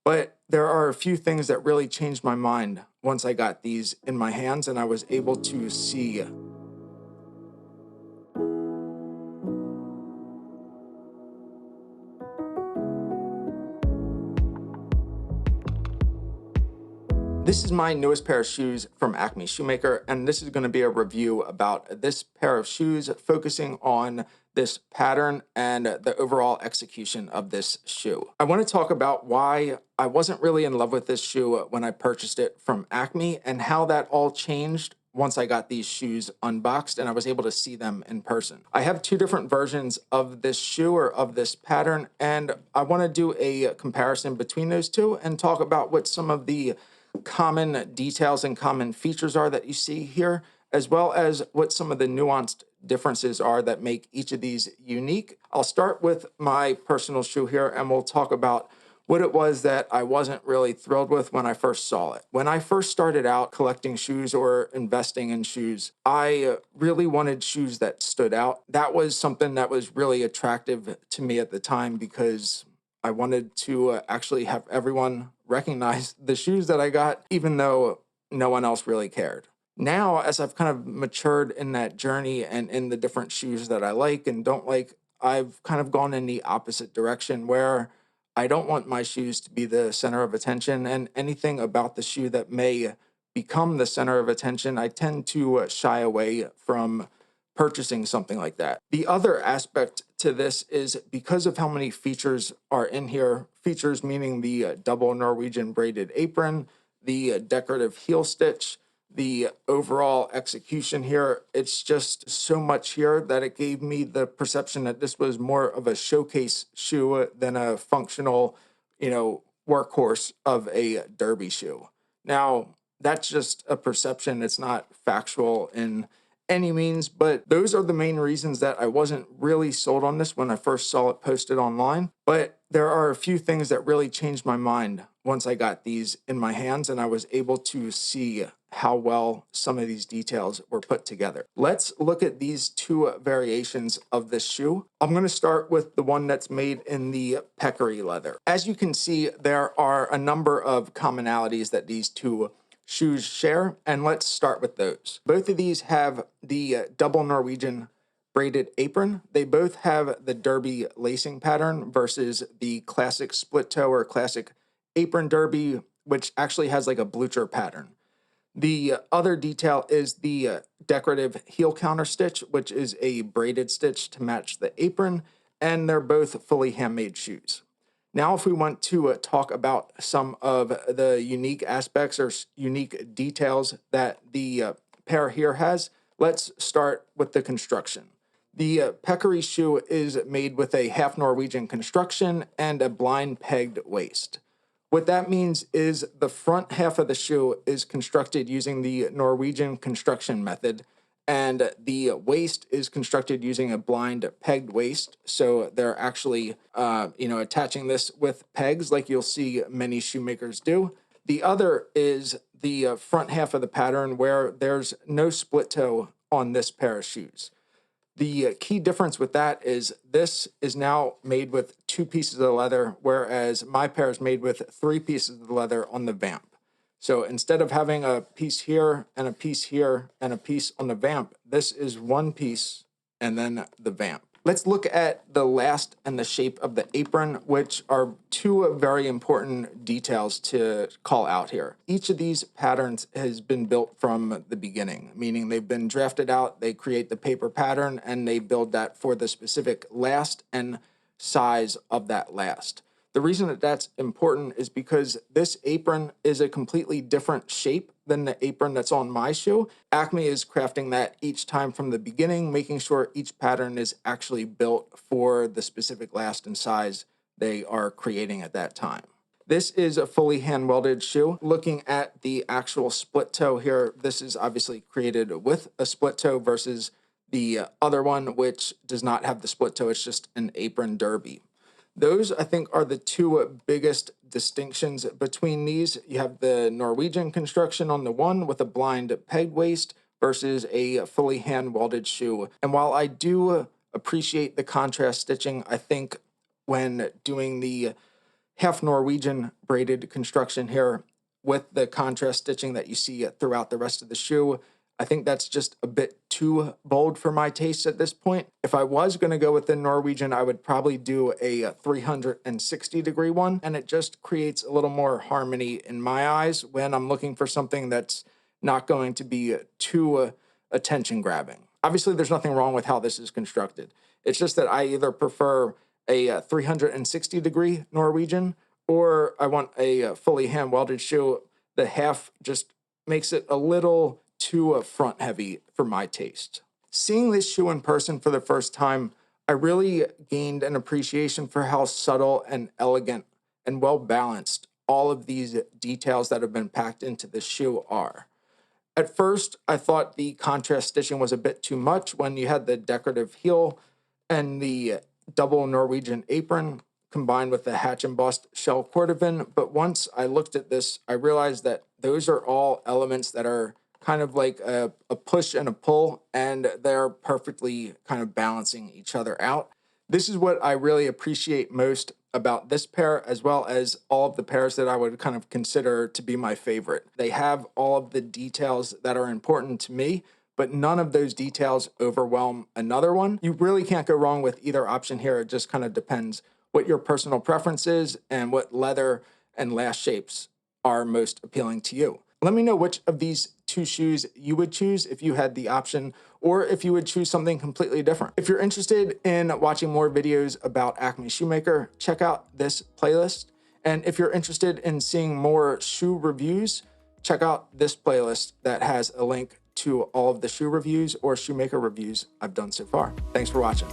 But there are a few things that really changed my mind once I got these in my hands and I was able to see. This is my newest pair of shoes from Acme Schumaker, and this is going to be a review about this pair of shoes, focusing on this pattern and the overall execution of this shoe. I want to talk about why I wasn't really in love with this shoe when I purchased it from Acme and how that all changed once I got these shoes unboxed and I was able to see them in person. I have two different versions of this shoe or of this pattern, and I want to do a comparison between those two and talk about what some of the common details and common features are that you see here, as well as what some of the nuanced differences are that make each of these unique. I'll start with my personal shoe here, and we'll talk about what it was that I wasn't really thrilled with when I first saw it. When I first started out collecting shoes or investing in shoes, I really wanted shoes that stood out. That was something that was really attractive to me at the time because I wanted to actually have everyone recognize the shoes that I got, even though no one else really cared. Now, as I've kind of matured in that journey and in the different shoes that I like and don't like, I've kind of gone in the opposite direction where I don't want my shoes to be the center of attention, and anything about the shoe that may become the center of attention, I tend to shy away from purchasing something like that. The other aspect to this is because of how many features are in here, features meaning the double Norwegian braided apron, the decorative heel stitch, the overall execution here. It's just so much here that it gave me the perception that this was more of a showcase shoe than a functional, workhorse of a derby shoe. Now, that's just a perception. It's not factual in any means, but those are the main reasons that I wasn't really sold on this when I first saw it posted online. But there are a few things that really changed my mind once I got these in my hands and I was able to see how well some of these details were put together. Let's look at these two variations of this shoe. I'm going to start with the one that's made in the Peccary leather. As you can see, there are a number of commonalities that these two shoes share, and let's start with those. Both of these have the double Norwegian braided apron. They both have the derby lacing pattern versus the classic split toe or classic apron derby, which actually has like a blucher pattern. The other detail is the decorative heel counter stitch, which is a braided stitch to match the apron, and they're both fully handmade shoes. Now, if we want to talk about some of the unique aspects or unique details that the pair here has, let's start with the construction. The Peccary shoe is made with a half Norwegian construction and a blind pegged waist. What that means is the front half of the shoe is constructed using the Norwegian construction method, and the waist is constructed using a blind pegged waist. So they're actually, attaching this with pegs like you'll see many shoemakers do. The other is the front half of the pattern where there's no split toe on this pair of shoes. The key difference with that is this is now made with two pieces of leather, whereas my pair is made with three pieces of leather on the vamp. So instead of having a piece here and a piece here and a piece on the vamp, this is one piece and then the vamp. Let's look at the last and the shape of the apron, which are two very important details to call out here. Each of these patterns has been built from the beginning, meaning they've been drafted out, they create the paper pattern, and they build that for the specific last and size of that last. The reason that that's important is because this apron is a completely different shape than the apron that's on my shoe. Acme is crafting that each time from the beginning, making sure each pattern is actually built for the specific last and size they are creating at that time. This is a fully hand-welded shoe. Looking at the actual split toe here, this is obviously created with a split toe versus the other one, which does not have the split toe. It's just an apron derby. Those, I think, are the two biggest distinctions between these. You have the Norwegian construction on the one with a blind pegged waist versus a fully hand-welded shoe. And while I do appreciate the contrast stitching, I think when doing the half Norwegian braided construction here with the contrast stitching that you see throughout the rest of the shoe. I think that's just a bit too bold for my taste at this point. If I was going to go with the Norwegian, I would probably do a 360-degree one, and it just creates a little more harmony in my eyes when I'm looking for something that's not going to be too attention grabbing. Obviously, there's nothing wrong with how this is constructed. It's just that I either prefer a 360-degree Norwegian, or I want a fully hand-welded shoe. The half just makes it a little too front heavy for my taste. Seeing this shoe in person for the first time, I really gained an appreciation for how subtle and elegant and well balanced all of these details that have been packed into this shoe are. At first, I thought the contrast stitching was a bit too much when you had the decorative heel and the double Norwegian apron combined with the hatch embossed shell Cordovan, but once I looked at this, I realized that those are all elements that are kind of like a push and a pull, and they're perfectly kind of balancing each other out. This is what I really appreciate most about this pair, as well as all of the pairs that I would kind of consider to be my favorite. They have all of the details that are important to me, but none of those details overwhelm another one. You really can't go wrong with either option here. It just kind of depends what your personal preference is and what leather and lash shapes are most appealing to you. Let me know which of these two shoes you would choose if you had the option, or if you would choose something completely different. If you're interested in watching more videos about Acme Schumaker, check out this playlist. And if you're interested in seeing more shoe reviews, check out this playlist that has a link to all of the shoe reviews or Shoemaker reviews I've done so far. Thanks for watching.